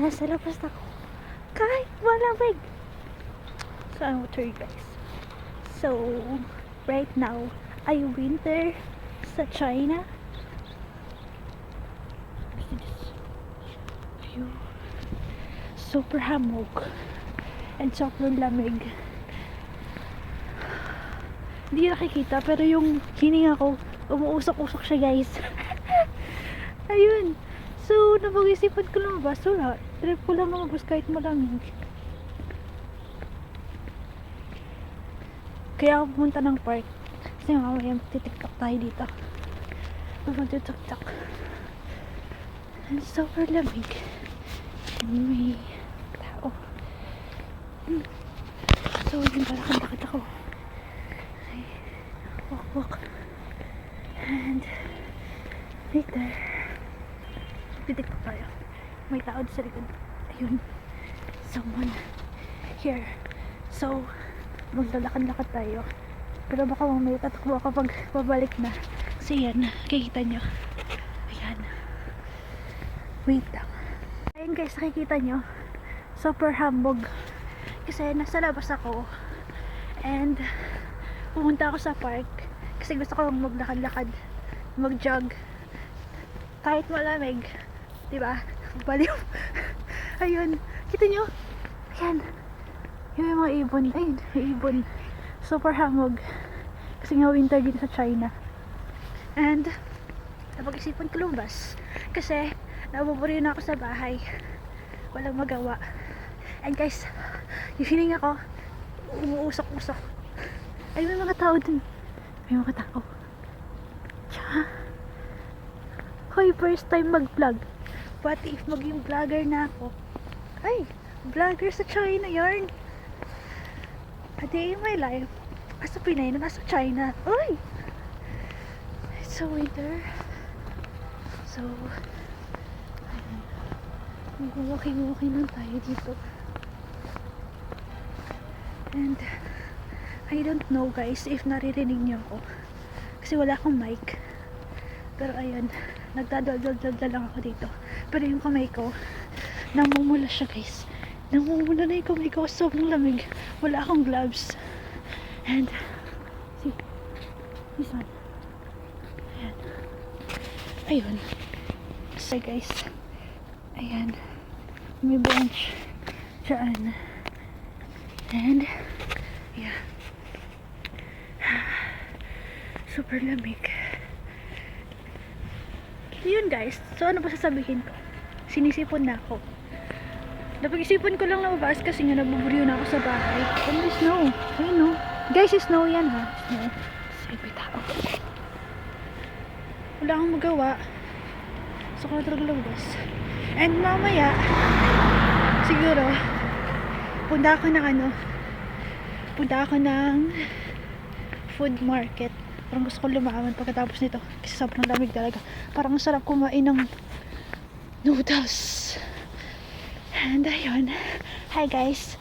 nasa labas ako. Kahit malamig. So, I'm with you guys. So, right now, ay winter sa China. See this view. Super hamog. And sobrang lamig. Hindi nakikita, pero yung hininga ko, umuusok-usok siya, guys. Ayun. So, napag-isipan ko lumabas. Wala. Trip ko lang lumabas kahit malamig. Kaya ako pumunta ng park. Kasi mamaya magti-tiktok tayo dito. Magti-tiktok. And super lamig. And may tao. So, yun pala kanta-kanta ko. Walk. And right there. Magti-tiktok tayo. May tao sa likod. Ayun. Someone here. So, maglalakad-lakad tayo. Pero baka mamaya tatakbo ako pag pabalik na. Kasi yan, kikita nyo. Ayan. Wait lang. Ayun guys, nakikita nyo. Super hambog. Kasi nasa labas ako. And pumunta ako sa park. Kasi gusto ko maglakad-lakad. Mag-jog. Kahit malamig. Diba? Baliw. Ayun. Kita nyo? Ayan. Yung mga ibon. Ayun, may ibon. Super hamog. Kasi nga winter dito sa China. And napag-isipan ko lumabas. Kasi nabuburi na ako sa bahay. Walang magawa. And guys, yung hininga ko, umuusok-usok. Ay, may mga tao dun. May mga tao. Tsaka, hoy, first time mag-vlog. What if maging vlogger na ako? Ay, vlogger sa China yarn. A day in my life as a Pinay na nasa China. Uy! It's so winter. So, ayun. Mag-walking lang tayo dito. And, I don't know guys if naririnig niyo ako. Kasi wala akong mic. Pero ayun, nagdadaldal lang ako dito. Pero yung kamay ko, namumula siya guys. Namumula na yung kamay ko. Sobrang lamig. Wala akong gloves. And, see, this one. Ayan. Ayun. So guys, ayan. May bench. Diyan. And, yeah. Super lamig. Yun guys. So ano pa sasabihin ko? Sinisipon na ako. Napag-isipan ko lang lumabas kasi nga nabuburiw na ako sa bahay. And may snow. Ayun no. Guys, snow yan ha. Snow. Sige tao. Wala akong magawa. So ko na talaga lumabas. And mamaya, siguro, punta ako ng food market. Parang gusto ko lumaman pagkatapos nito. Kasi sobrang lamig talaga. Parang sarap kumain ng noodles. And ayun. Hi guys.